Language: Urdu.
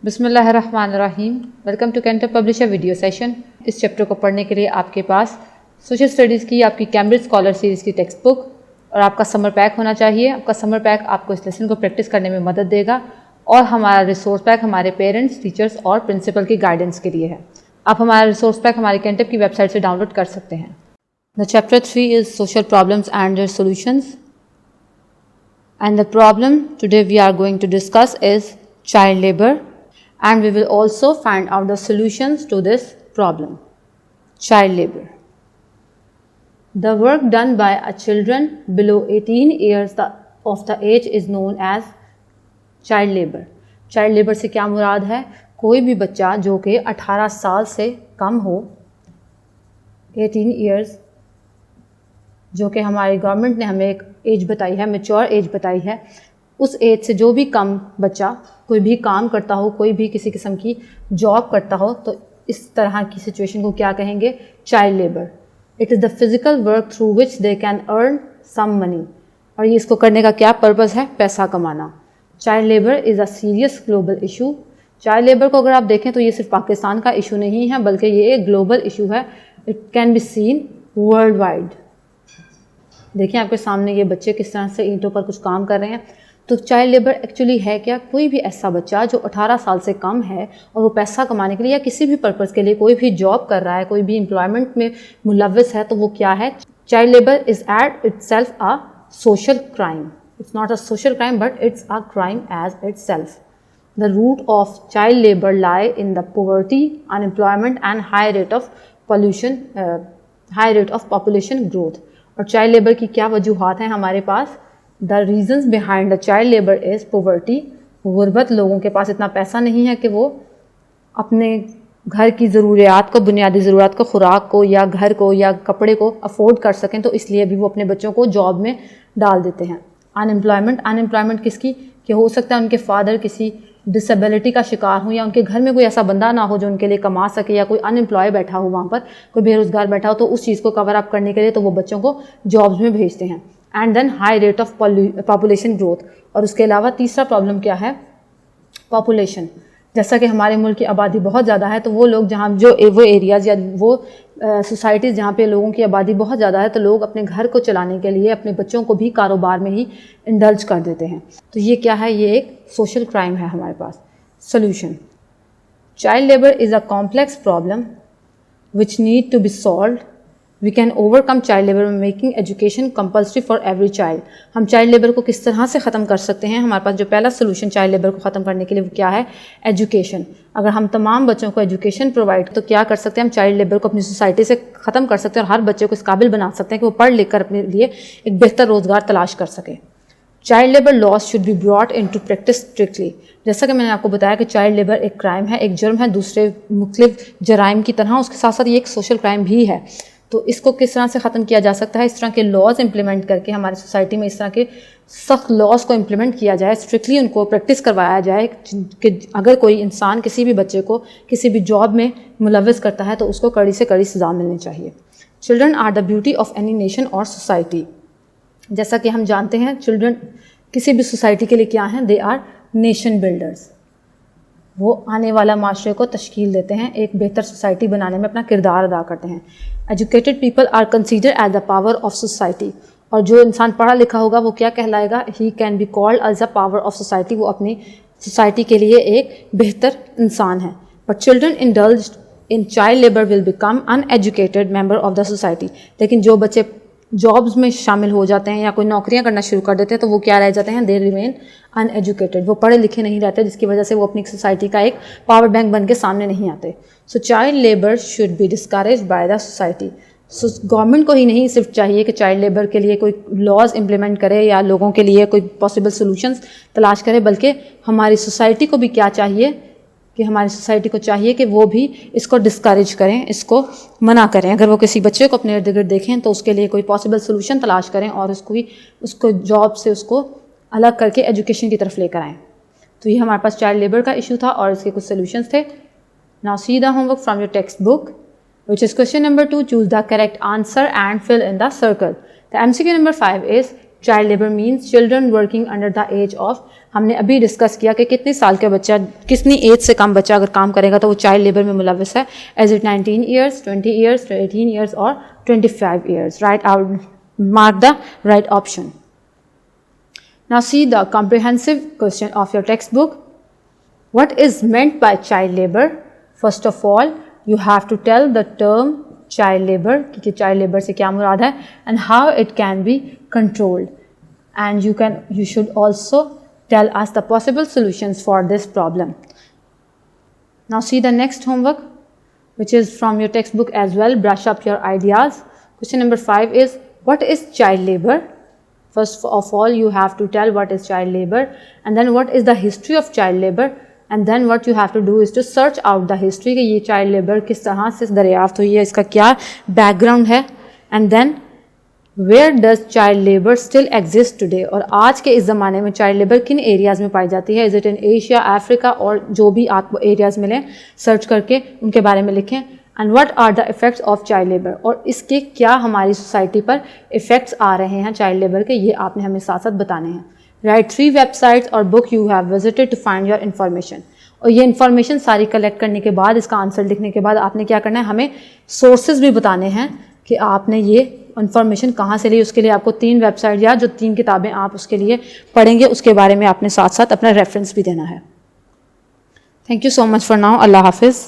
بسم اللہ الرحمن الرحیم. Welcome to canter publisher video session. اس چیپٹر کو پڑھنے کے لیے آپ کے پاس سوشل اسٹڈیز کی آپ کی کیمبرج اسکالر سیریز کی ٹیکسٹ بک اور آپ کا سمر پیک ہونا چاہیے. آپ کا سمر پیک آپ کو اس لیسن کو پریکٹس کرنے میں مدد دے گا اور ہمارا ریسورس پیک ہمارے پیرنٹس، ٹیچرس اور پرنسپل کی گائیڈنس کے لیے ہے. آپ ہمارا ریسورس پیک ہماری کینٹر کی ویب سائٹ سے ڈاؤن لوڈ کر سکتے ہیں. The chapter 3 is social problems and their solutions. And the problem today we are going to discuss is child labor, and we will also find out the solutions to this problem. Child labor. The work done by a children below 18 years of the age is known as child labor. Child labor سے کیا مراد ہے؟ کوئی بھی بچہ جو کہ 18 سال سے کم ہو، 18 ایئرز، جو کہ ہماری گورنمنٹ نے ہمیں ایک ایج بتائی ہے، میچور ایج بتائی ہے، اس ایج سے جو بھی کم بچہ کوئی بھی کام کرتا ہو، کوئی بھی کسی قسم کی جاب کرتا ہو، تو اس طرح کی سچویشن کو کیا کہیں گے؟ Child labour. It is the physical work through which they can earn some money. اور یہ اس کو کرنے کا کیا پرپز ہے؟ پیسہ کمانا. Child labour is a serious global issue. Child labour کو اگر آپ دیکھیں تو یہ صرف پاکستان کا ایشو نہیں ہے، بلکہ یہ ایک گلوبل ایشو ہے. It can be seen world wide. دیکھیں آپ کے سامنے یہ بچے کس طرح سے اینٹوں پر کچھ کام کر رہے ہیں. تو چائلڈ لیبر ایکچولی ہے کیا؟ کوئی بھی ایسا بچہ جو 18 سال سے کم ہے اور وہ پیسہ کمانے کے لیے یا کسی بھی پرپز کے لیے کوئی بھی جاب کر رہا ہے، کوئی بھی امپلائمنٹ میں ملوث ہے، تو وہ کیا ہے؟ Child labour is at itself a social crime. It's not a social crime but it's a crime as itself. The root of child labor lie in the poverty, unemployment and high rate of population growth. اور چائلڈ لیبر کی کیا وجوہات ہیں ہمارے پاس؟ The reasons behind the child labour is poverty. غربت، لوگوں کے پاس اتنا پیسہ نہیں ہے کہ وہ اپنے گھر کی ضروریات کو، بنیادی ضروریات کو، خوراک کو یا گھر کو یا کپڑے کو افورڈ کر سکیں، تو اس لیے بھی وہ اپنے بچوں کو جاب میں ڈال دیتے ہیں. انمپلائمنٹ کس کی؟ کہ ہو سکتا ہے ان کے فادر کسی ڈسیبلٹی کا شکار ہوں یا ان کے گھر میں کوئی ایسا بندہ نہ ہو جو ان کے لیے کما سکے، یا کوئی ان امپلائی بیٹھا ہو، وہاں پر کوئی بے روزگار بیٹھا ہو، تو اس چیز کو کور اپ کرنے کے لیے تو وہ بچوں کو جابز میں بھیجتے ہیں. And then high rate of population growth. اور اس کے علاوہ تیسرا پرابلم کیا ہے؟ پاپولیشن. جیسا کہ ہمارے ملک کی آبادی بہت زیادہ ہے، تو وہ لوگ جہاں وہ ایریاز یا وہ سوسائٹیز جہاں پہ لوگوں کی آبادی بہت زیادہ ہے، تو لوگ اپنے گھر کو چلانے کے لیے اپنے بچوں کو بھی کاروبار میں ہی انڈلج کر دیتے ہیں. تو یہ کیا ہے؟ یہ ایک سوشل کرائم ہے ہمارے پاس. Solution. Child labour is a complex problem which need to be solved. We can overcome child labor by making education compulsory for every child. ہم چائلڈ لیبر کو کس طرح سے ختم کر سکتے ہیں؟ ہمارے پاس جو پہلا سولوشن چائلڈ لیبر کو ختم کرنے کے لیے وہ کیا ہے؟ ایجوکیشن. اگر ہم تمام بچوں کو ایجوکیشن پرووائڈ، تو کیا کر سکتے ہیں؟ ہم چائلڈ لیبر کو اپنی سوسائٹی سے ختم کر سکتے ہیں اور ہر بچے کو اس قابل بنا سکتے ہیں کہ وہ پڑھ لکھ کر اپنے لیے ایک بہتر روزگار تلاش کر سکے. Child labour laws should be brought into practice strictly. جیسا کہ میں نے آپ کو بتایا کہ چائلڈ لیبر ایک کرائم ہے، ایک جرم ہے دوسرے مختلف جرائم کی طرح، اس کے ساتھ ساتھ یہ ایک سوشل کرائم بھی ہے. تو اس کو کس طرح سے ختم کیا جا سکتا ہے؟ اس طرح کے لاز امپلیمنٹ کر کے ہماری سوسائٹی میں اس طرح کے سخت لاز کو امپلیمنٹ کیا جائے، اسٹرکٹلی ان کو پریکٹس کروایا جائے کہ اگر کوئی انسان کسی بھی بچے کو کسی بھی جاب میں ملوث کرتا ہے تو اس کو کڑی سے کڑی سزا ملنی چاہیے. Children are the beauty of any nation اور سوسائٹی. جیسا کہ ہم جانتے ہیں چلڈرن کسی بھی سوسائٹی کے لیے کیا ہیں؟ They are nation builders. وہ آنے والا معاشرے کو تشکیل دیتے ہیں، ایک بہتر سوسائٹی بنانے میں اپنا کردار ادا کرتے ہیں. Educated people are consider as the power of society. اور جو انسان پڑھا لکھا ہوگا وہ کیا کہلائے گا؟ He can be called as a power of society. وہ اپنی سوسائٹی کے لیے ایک بہتر انسان ہے. But children indulged in child labour will become uneducated member of the society. لیکن جو بچے جابز میں شامل ہو جاتے ہیں یا کوئی نوکریاں کرنا شروع کر دیتے ہیں تو وہ کیا رہ جاتے ہیں؟ They remain in educated. وہ پڑھے لکھے نہیں رہتے، جس کی وجہ سے وہ اپنی سوسائٹی کا ایک پاور بینک بن کے سامنے نہیں آتے. So child labour should be discouraged by the society. So government کو ہی نہیں صرف چاہیے کہ چائلڈ لیبر کے لیے کوئی لاز امپلیمنٹ کرے یا لوگوں کے لیے کوئی پاسبل سولوشنز تلاش کرے، بلکہ ہماری سوسائٹی کو بھی کیا چاہیے کہ ہماری سوسائٹی کو چاہیے کہ وہ بھی اس کو ڈسکریج کریں، اس کو منع کریں. اگر وہ کسی بچے کو اپنے ارد گرد دیکھیں تو اس کے لیے کوئی پاسبل سولوشن تلاش کریں اور اس کو جاب سے اس کو الگ کر کے ایجوکیشن کی طرف لے کر آئیں. تو یہ ہمارے پاس چائلڈ لیبر کا ایشو تھا اور اس کے کچھ سولوشنز تھے. Now see the homework from your textbook, which is question number 2. Choose the correct answer and fill in the circle. The MCQ number 5 is child labour means children working under the age of, ہم نے ابھی ڈسکس کیا کہ کتنے سال کا بچہ, کتنی ایج سے کم بچہ اگر کام کرے گا تو وہ چائلڈ لیبر میں ملوث ہے. As it 19 years, 20 years, 18 years اور 25 years. Right out, mark the right option. Now see the comprehensive question of your textbook. What is meant by child labor? First of all, you have to tell the term child labor, کہ child labor سے کیا مراد ہے, and how it can be controlled. And you should also tell us the possible solutions for this problem. Now see the next homework, which is from your textbook as well. Brush up your ideas. Question number 5 is, what is child labor? First of all, you have to tell what is child labor, and then what is the history of child labor, and then what you have to do is to search out the history کہ یہ child labor کس طرح سے دریافت ہوئی ہے, اس کا کیا بیک گراؤنڈ ہے, and then where does child labor still exist today, اور آج کے اس زمانے میں child labor کن ایریاز میں پائی جاتی ہے. Is it in Asia, Africa, اور جو بھی آپ کو ایریاز ملیں سرچ کر کے ان کے بارے میں لکھیں. And what are the effects of child labor, اور اس کے کیا ہماری سوسائٹی پر افیکٹس آ رہے ہیں child labor کے, یہ آپ نے ہمیں ساتھ ساتھ بتانے ہیں. Write 3 websites اور book you have visited to find your information. اور یہ انفارمیشن ساری کلیکٹ کرنے کے بعد, اس کا آنسر لکھنے کے بعد آپ نے کیا کرنا ہے, ہمیں سورسز بھی بتانے ہیں کہ آپ نے یہ انفارمیشن کہاں سے لی. اس کے لیے آپ کو 3 ویب سائٹ یا جو 3 کتابیں آپ اس کے لیے پڑھیں گے اس کے بارے میں آپ نے ساتھ ساتھ اپنا ریفرنس بھی دینا ہے. Thank you so much for now. اللہ حافظ.